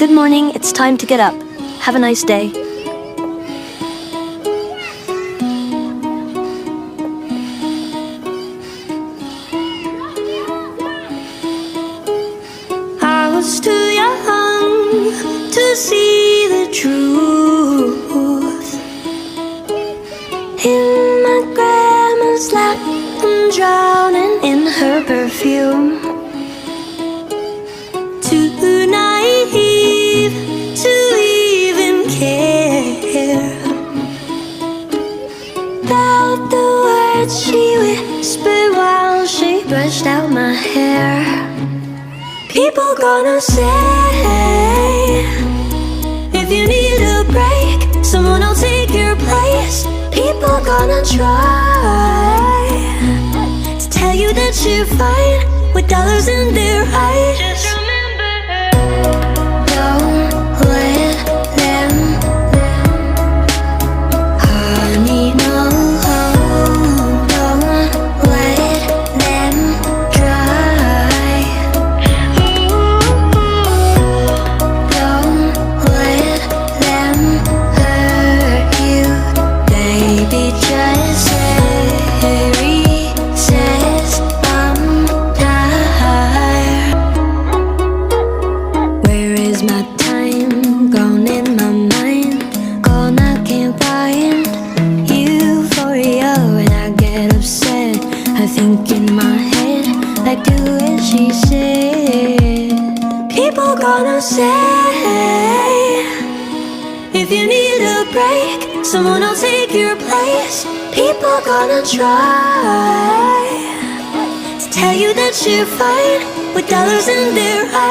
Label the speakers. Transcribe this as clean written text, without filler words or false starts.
Speaker 1: Good morning, it's time to get up. Have a nice day.
Speaker 2: I was too young to see the truth. In my grandma's lap, I'm drowning in her perfume. Too naive to even care about the words she whispered while she brushed out my hair. People gonna say, if you need a break, someone will take your place. People gonna try to tell you that you're fine with dollars in their eyes. Just remember, don't let them, honey, no, don't let them try. Don't let them hurt you, baby. Just say recess, I'm tired. Where is my time? Gone in my mind. Gone, I can't find euphoria when I get upset. I think in my head, like do as she said. People gonna say, if you need a break, someone will take your place. People gonna try to tell you that you're fine with dollars in their eyes.